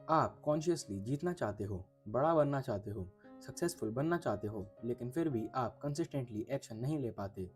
आप कॉन्शियसली जीतना चाहते हो, बड़ा बनना चाहते हो, सक्सेसफुल बनना चाहते हो, लेकिन फिर भी आप कंसिस्टेंटली एक्शन नहीं ले पाते।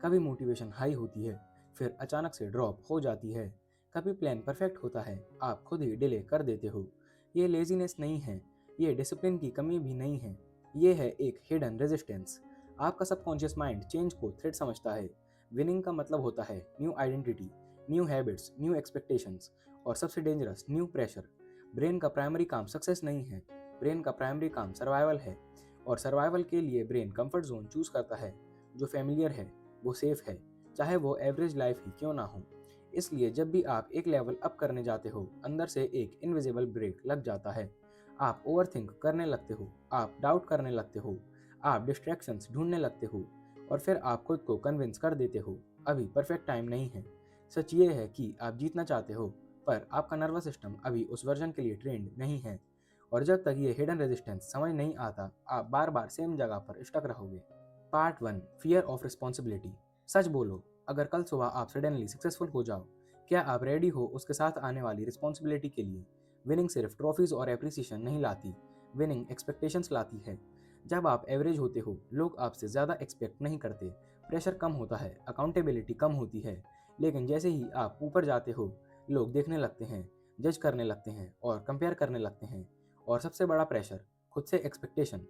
कभी मोटिवेशन हाई होती है, फिर अचानक से ड्रॉप हो जाती है। कभी प्लान परफेक्ट होता है, आप खुद ही डिले कर देते हो। ये लेजीनेस नहीं है, ये डिसिप्लिन की कमी भी नहीं है, ये है एक हिडन रेजिस्टेंस। आपका सबकॉन्शियस माइंड चेंज को थ्रेट समझता है। विनिंग का मतलब होता है new identity, new habits, new expectations, और सबसे डेंजरस न्यू प्रेशर। ब्रेन का प्राइमरी काम सक्सेस नहीं है, ब्रेन का प्राइमरी काम सर्वाइवल है। और सर्वाइवल के लिए ब्रेन कंफर्ट जोन चूज करता है। जो फेमिलियर है वो सेफ है, चाहे वो एवरेज लाइफ ही क्यों ना हो। इसलिए जब भी आप एक लेवल अप करने जाते हो, अंदर से एक इनविजिबल ब्रेक लग जाता है। आप ओवरथिंक करने लगते हो, आप डाउट करने लगते हो, आप डिस्ट्रैक्शंस ढूंढने लगते हो, और फिर आप खुद को कन्विंस कर देते हो अभी परफेक्ट टाइम नहीं है। सच ये है कि आप जीतना चाहते हो, पर आपका नर्वस सिस्टम अभी उस वर्जन के लिए ट्रेंड नहीं है। और जब तक ये हिडन रेजिस्टेंस समझ नहीं आता, आप बार बार सेम जगह पर स्टक रहोगे। Part 1, fear of responsibility. सच बोलो, अगर कल सुबह आप सडनली सक्सेसफुल हो जाओ, क्या आप रेडी हो उसके साथ आने वाली रिस्पॉन्सिबिलिटी के लिए? विनिंग सिर्फ ट्रॉफीज और एप्रिसिएशन नहीं लाती, विनिंग एक्सपेक्टेशंस लाती है। जब आप एवरेज होते हो, लोग आपसे ज़्यादा एक्सपेक्ट नहीं करते, प्रेशर कम होता है, अकाउंटेबिलिटी कम होती है। लेकिन जैसे ही आप ऊपर जाते हो, लोग देखने लगते हैं, जज करने लगते हैं और कंपेयर करने लगते हैं। और सबसे बड़ा प्रेशर, खुद से एक्सपेक्टेशन।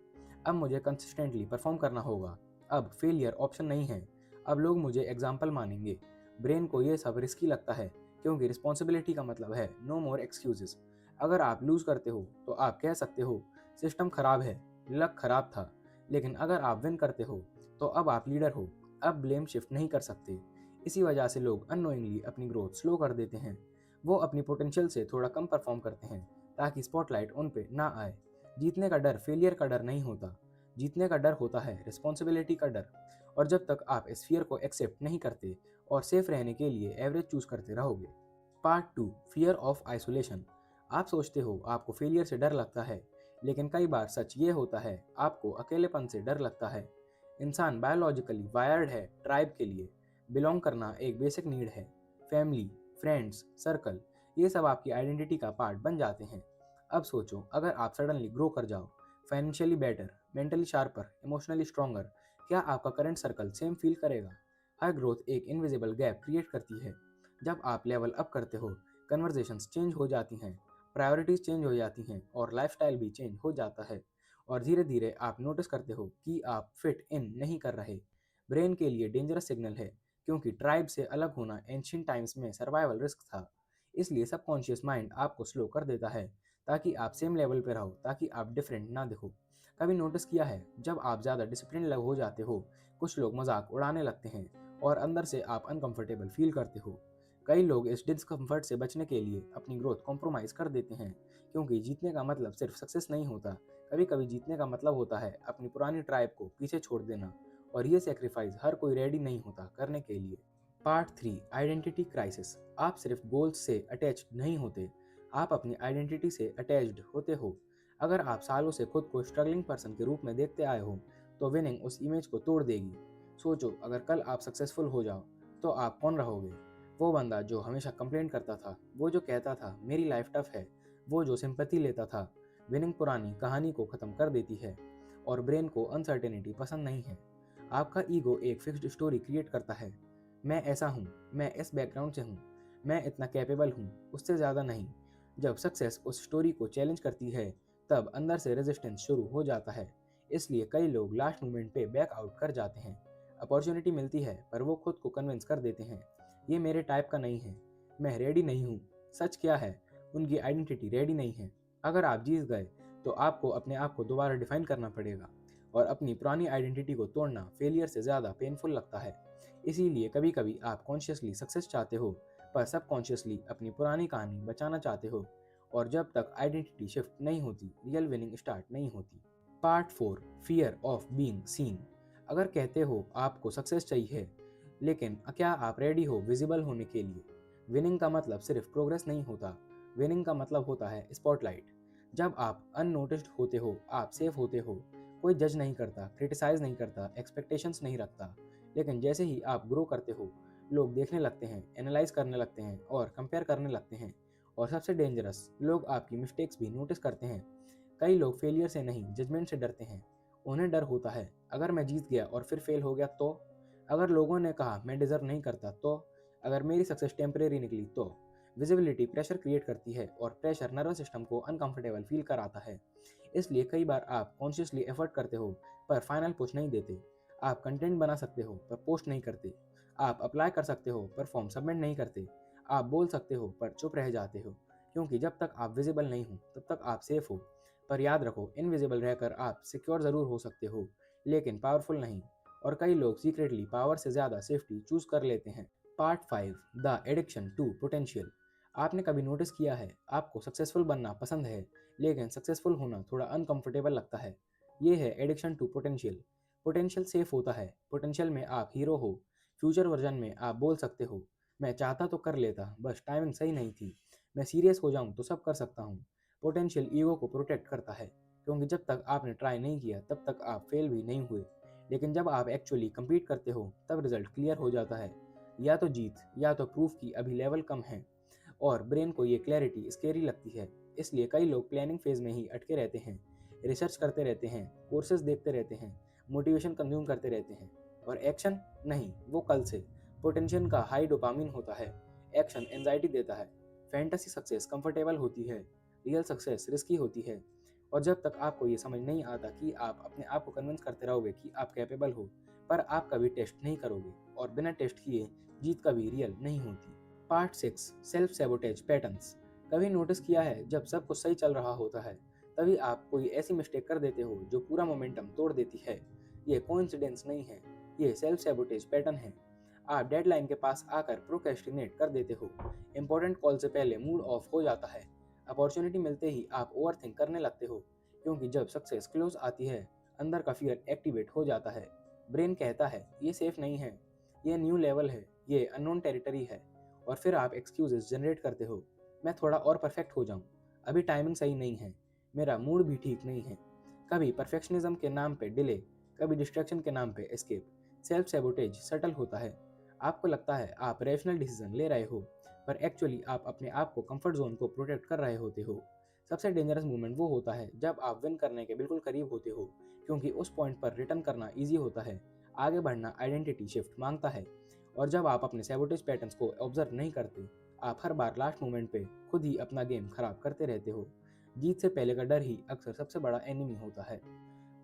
अब मुझे कंसिस्टेंटली परफॉर्म करना होगा, अब फेलियर ऑप्शन नहीं है, अब लोग मुझे एग्जाम्पल मानेंगे। ब्रेन को ये सब रिस्की लगता है, क्योंकि रिस्पॉन्सिबिलिटी का मतलब है नो मोर एक्सक्यूजेस। अगर आप लूज करते हो तो आप कह सकते हो सिस्टम खराब है, लक खराब था। लेकिन अगर आप विन करते हो तो अब आप लीडर हो, अब ब्लेम शिफ्ट नहीं कर सकते। इसी वजह से लोग अननोइंगली अपनी ग्रोथ स्लो कर देते हैं। वो अपनी पोटेंशियल से थोड़ा कम परफॉर्म करते हैं ताकि स्पॉटलाइट उन पे ना आए। जीतने का डर फेलियर का डर नहीं होता, जीतने का डर होता है रिस्पॉन्सिबिलिटी का डर। और जब तक आप इस फियर को एक्सेप्ट नहीं करते और सेफ रहने के लिए एवरेज चूज करते रहोगे। Part 2, fear of isolation. आप सोचते हो आपको फेलियर से डर लगता है, लेकिन कई बार सच ये होता है आपको अकेलेपन से डर लगता है। इंसान बायोलॉजिकली वायर्ड है ट्राइब के लिए। बिलोंग करना एक बेसिक नीड है। फैमिली, फ्रेंड्स, सर्कल, ये सब आपकी आइडेंटिटी का पार्ट बन जाते हैं। अब सोचो, अगर आप सडनली ग्रो कर जाओ, financially better, mentally sharper, emotionally stronger, क्या आपका करंट सर्कल सेम फील करेगा? हर ग्रोथ एक इनविजिबल गैप क्रिएट करती है। जब आप लेवल अप करते हो, कन्वर्जेशंस चेंज हो जाती हैं, प्रायोरिटीज चेंज हो जाती हैं, और लाइफस्टाइल भी चेंज हो जाता है। और धीरे धीरे आप नोटिस करते हो कि आप फिट इन नहीं कर रहे। ब्रेन के लिए डेंजरस सिग्नल है, क्योंकि ट्राइब से अलग होना एंशियंट टाइम्स में सर्वाइवल रिस्क था। इसलिए सबकॉन्शियस माइंड आपको स्लो कर देता है, ताकि आप सेम लेवल पे रहो, ताकि आप डिफरेंट ना दिखो। कभी नोटिस किया है, जब आप ज़्यादा डिसिप्लिन लग हो जाते हो, कुछ लोग मजाक उड़ाने लगते हैं और अंदर से आप अनकंफर्टेबल फील करते हो। कई लोग इस डिस्कम्फर्ट से बचने के लिए अपनी ग्रोथ कॉम्प्रोमाइज़ कर देते हैं, क्योंकि जीतने का मतलब सिर्फ सक्सेस नहीं होता। कभी कभी जीतने का मतलब होता है अपनी पुरानी ट्राइब को पीछे छोड़ देना, और ये सेक्रीफाइस हर कोई रेडी नहीं होता करने के लिए। Part 3, identity crisis. आप सिर्फ गोल्स से अटैच्ड नहीं होते, आप अपनी आइडेंटिटी से अटैच्ड होते हो। अगर आप सालों से खुद को स्ट्रगलिंग पर्सन के रूप में देखते आए हो, तो विनिंग उस इमेज को तोड़ देगी। सोचो, अगर कल आप सक्सेसफुल हो जाओ, तो आप कौन रहोगे? वो बंदा जो हमेशा कंप्लेन करता था, वो जो कहता था मेरी लाइफ टफ है, वो जो सिंपैथी लेता था। विनिंग पुरानी कहानी को ख़त्म कर देती है, और ब्रेन को अनसर्टेनिटी पसंद नहीं है। आपका ईगो एक फिक्स्ड स्टोरी क्रिएट करता है। मैं ऐसा हूँ, मैं इस बैकग्राउंड से हूँ, मैं इतना कैपेबल हूँ, उससे ज़्यादा नहीं। जब सक्सेस उस स्टोरी को चैलेंज करती है, तब अंदर से रेजिस्टेंस शुरू हो जाता है। इसलिए कई लोग लास्ट मोमेंट पे बैक आउट कर जाते हैं। अपॉर्चुनिटी मिलती है, पर वो खुद को कन्विंस कर देते हैं, ये मेरे टाइप का नहीं है, मैं रेडी नहीं हूँ। सच क्या है, उनकी आइडेंटिटी रेडी नहीं है। अगर आप जीत गए, तो आपको अपने आप को दोबारा डिफाइन करना पड़ेगा, और अपनी पुरानी आइडेंटिटी को तोड़ना फेलियर से ज़्यादा पेनफुल लगता है। इसीलिए कभी कभी आप कॉन्शियसली सक्सेस चाहते हो, पर सबकॉन्शियसली अपनी पुरानी कहानी बचाना चाहते हो। और जब तक आइडेंटिटी शिफ्ट नहीं होती, रियल विनिंग स्टार्ट नहीं होती। Part 4, fear of being seen. अगर कहते हो आपको सक्सेस चाहिए, लेकिन क्या आप रेडी हो विजिबल होने के लिए? विनिंग का मतलब सिर्फ प्रोग्रेस नहीं होता, विनिंग का मतलब होता है स्पॉटलाइट। जब आप अननोटिस्ड होते हो, आप सेफ होते हो, कोई जज नहीं करता, क्रिटिसाइज नहीं करता, एक्सपेक्टेशंस नहीं रखता। लेकिन जैसे ही आप ग्रो करते हो, लोग देखने लगते हैं, एनालाइज करने लगते हैं और कंपेयर करने लगते हैं। और सबसे डेंजरस, लोग आपकी मिस्टेक्स भी नोटिस करते हैं। कई लोग फेलियर से नहीं, जजमेंट से डरते हैं। उन्हें डर होता है, अगर मैं जीत गया और फिर फेल हो गया तो, अगर लोगों ने कहा मैं डिजर्व नहीं करता तो, अगर मेरी सक्सेस टेम्परेरी निकली तो। विजिबिलिटी प्रेशर क्रिएट करती है और प्रेशर नर्वस सिस्टम को अनकंफर्टेबल फील कराता है। इसलिए कई बार आप कॉन्शियसली एफर्ट करते हो पर फाइनल पोस्ट नहीं देते। आप कंटेंट बना सकते हो पर पोस्ट नहीं करते। आप अप्लाई कर सकते हो पर फॉर्म सबमिट नहीं करते। आप बोल सकते हो पर चुप रह जाते हो, क्योंकि जब तक आप विजिबल नहीं हो तब तक आप सेफ हो। पर याद रखो, इनविजिबल रहकर आप सिक्योर ज़रूर हो सकते हो, लेकिन पावरफुल नहीं। और कई लोग सीक्रेटली पावर से ज़्यादा सेफ्टी चूज कर लेते हैं। Part 5, the addiction to potential. आपने कभी नोटिस किया है, आपको सक्सेसफुल बनना पसंद है, लेकिन सक्सेसफुल होना थोड़ा अनकंफर्टेबल लगता है। ये है addiction to potential. Potential safe होता है, पोटेंशियल में आप हीरो हो। फ्यूचर वर्जन में आप बोल सकते हो, मैं चाहता तो कर लेता, बस टाइमिंग सही नहीं थी। मैं सीरियस हो जाऊं तो सब कर सकता हूँ। पोटेंशियल ईगो को प्रोटेक्ट करता है, क्योंकि जब तक आपने ट्राई नहीं किया तब तक आप फेल भी नहीं हुए। लेकिन जब आप एक्चुअली compete करते हो तब रिजल्ट क्लियर हो जाता है। या तो जीत, या तो प्रूफ की अभी लेवल कम है। और ब्रेन को ये क्लैरिटी स्केरी लगती है। इसलिए कई लोग प्लानिंग फेज में ही अटके रहते हैं, रिसर्च करते रहते हैं, कोर्सेज देखते रहते हैं, मोटिवेशन कंज्यूम करते रहते हैं। और एक्शन नहीं, वो कल से। पोटेंशियल का हाई डोपामिन होता है, एक्शन एंजाइटी देता है। फैंटेसी सक्सेस कंफर्टेबल होती है, रियल सक्सेस रिस्की होती है। और जब तक आपको ये समझ नहीं आता कि आप अपने आप को कन्विंस करते रहोगे कि आप कैपेबल हो, पर आप कभी टेस्ट नहीं करोगे, और बिना टेस्ट किए जीत कभी रियल नहीं होती। Part 6, self sabotage patterns. कभी नोटिस किया है, जब सब कुछ सही चल रहा होता है तभी आप कोई ऐसी मिस्टेक कर देते हो जो पूरा मोमेंटम तोड़ देती है। ये कोइंसिडेंस नहीं है, ये सेल्फ सैबोटेज पैटर्न है। आप डेडलाइन के पास आकर प्रोक्रेस्टिनेट कर देते हो, इंपॉर्टेंट कॉल से पहले मूड ऑफ हो जाता है, अपॉर्चुनिटी मिलते ही आप ओवरथिंक करने लगते हो, क्योंकि जब सक्सेस क्लोज आती है अंदर का फियर एक्टिवेट हो जाता है। ब्रेन कहता है ये सेफ नहीं है, ये न्यू लेवल है, ये अननोन टेरिटरी है। और फिर आप एक्सक्यूजेस जनरेट करते हो, मैं थोड़ा और परफेक्ट हो जाऊं, अभी टाइमिंग सही नहीं है, मेरा मूड भी ठीक नहीं है। कभी परफेक्शनिज्म के नाम पे डिले, कभी डिस्ट्रैक्शन के नाम पे एस्केप। सेल्फ सैबोटेज सटल होता है। आपको लगता है आप रैशनल डिसीजन ले रहे हो, पर एक्चुअली आप अपने आप को कंफर्ट जोन को प्रोटेक्ट कर रहे होते हो। सबसे डेंजरस मोमेंट वो होता है जब आप विन करने के बिल्कुल करीब होते हो, क्योंकि उस पॉइंट पर रिटर्न करना ईजी होता है, आगे बढ़ना आइडेंटिटी शिफ्ट मांगता है। और जब आप अपने सैबोटेज पैटर्न्स को ऑब्जर्व नहीं करते, आप हर बार लास्ट मोमेंट पे खुद ही अपना गेम खराब करते रहते हो। जीत से पहले का डर ही अक्सर सबसे बड़ा एनिमी होता है।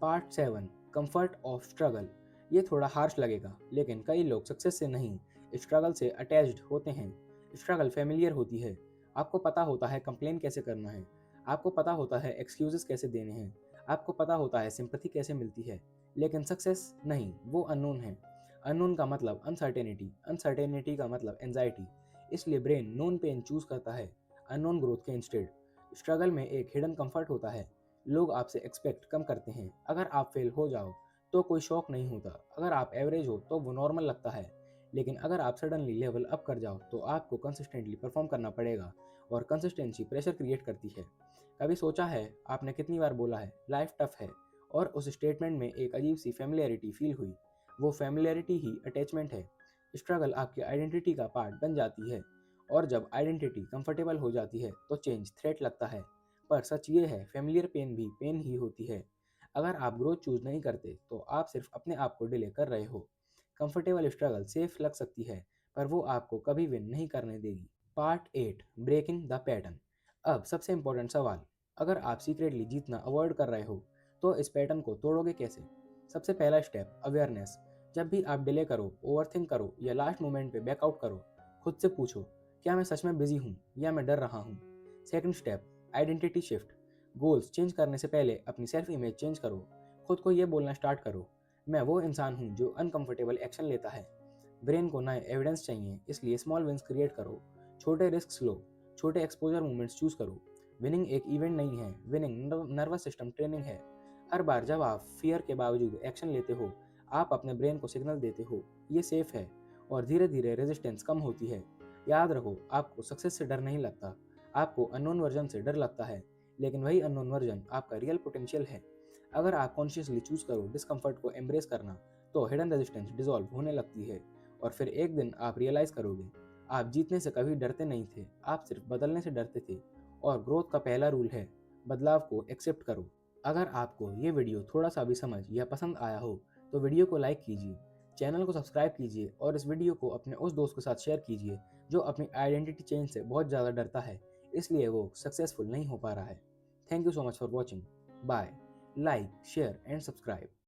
Part 7, comfort of struggle. ये थोड़ा हार्श लगेगा, लेकिन कई लोग सक्सेस से नहीं, स्ट्रगल से अटैच्ड होते हैं। स्ट्रगल फेमिलियर होती है, आपको पता होता है कंप्लेन कैसे करना है, आपको पता होता है एक्सक्यूजेस कैसे देने हैं, आपको पता होता है सिंपैथी कैसे मिलती है। लेकिन सक्सेस नहीं, वो अननोन है। अननोन का मतलब अनसर्टेनिटी, अनसर्टेनिटी का मतलब एंजाइटी। इसलिए ब्रेन नोन पेन चूज करता है अननोन ग्रोथ के इंस्टेड। स्ट्रगल में एक हिडन कंफर्ट होता है, लोग आपसे एक्सपेक्ट कम करते हैं। अगर आप फेल हो जाओ तो कोई शौक नहीं होता, अगर आप एवरेज हो तो वो नॉर्मल लगता है। लेकिन अगर आप सडनली लेवल अप कर जाओ तो आपको कंसिस्टेंटली परफॉर्म करना पड़ेगा, और कंसिस्टेंसी प्रेशर क्रिएट करती है। कभी सोचा है आपने कितनी बार बोला है लाइफ टफ है, और उस स्टेटमेंट में एक अजीब सी फेमिलियरिटी फील हुई। वो फेमिलियरिटी ही अटैचमेंट है। स्ट्रगल आपकी आइडेंटिटी का पार्ट बन जाती है, और जब आइडेंटिटी कंफर्टेबल हो जाती है तो चेंज थ्रेट लगता है। पर सच ये है, फेमिलियर पेन भी पेन ही होती है। अगर आप ग्रोथ चूज नहीं करते तो आप सिर्फ अपने आप को डिले कर रहे हो। कंफर्टेबल स्ट्रगल सेफ लग सकती है, पर वो आपको कभी विन नहीं करने देगी। Part 8, breaking the pattern. अब सबसे इंपॉर्टेंट सवाल, अगर आप सीक्रेटली जीतना अवॉइड कर रहे हो तो इस पैटर्न को तोड़ोगे कैसे? सबसे पहला स्टेप, अवेयरनेस। जब भी आप डिले करो, ओवरथिंक करो या लास्ट मोमेंट पे बैकआउट करो, खुद से पूछो, क्या मैं सच में बिजी हूँ या मैं डर रहा हूँ? Second step, identity shift. Goals change करने से पहले अपनी सेल्फ इमेज चेंज करो। खुद को ये बोलना स्टार्ट करो, मैं वो इंसान हूँ जो अनकंफर्टेबल एक्शन लेता है। ब्रेन को नए एविडेंस चाहिए, इसलिए स्मॉल विंस क्रिएट करो, छोटे रिस्क लो, छोटे एक्सपोजर मूवमेंट्स चूज करो। विनिंग एक इवेंट नहीं है, विनिंग नर्वस सिस्टम ट्रेनिंग है। हर बार जब आप फियर के बावजूद एक्शन लेते हो, आप अपने ब्रेन को सिग्नल देते हो ये सेफ है, और धीरे धीरे रेजिस्टेंस कम होती है। याद रखो, आपको सक्सेस से डर नहीं लगता, आपको अननोन वर्जन से डर लगता है। लेकिन वही अननोन वर्जन आपका रियल पोटेंशियल है। अगर आप कॉन्शियसली चूज करो डिस्कम्फर्ट को एम्ब्रेस करना, तो हिडन रेजिस्टेंस डिसॉल्व होने लगती है, और फिर एक दिन आप रियलाइज करोगे आप जीतने से कभी डरते नहीं थे, आप सिर्फ बदलने से डरते थे। और ग्रोथ का पहला रूल है, बदलाव को एक्सेप्ट करो। अगर आपको ये वीडियो थोड़ा सा भी समझ या पसंद आया हो तो वीडियो को लाइक कीजिए, चैनल को सब्सक्राइब कीजिए और इस वीडियो को अपने उस दोस्त के साथ शेयर कीजिए जो अपनी आइडेंटिटी चेंज से बहुत ज़्यादा डरता है, इसलिए वो सक्सेसफुल नहीं हो पा रहा है। Thank you so much for watching. Bye. Like, share and subscribe.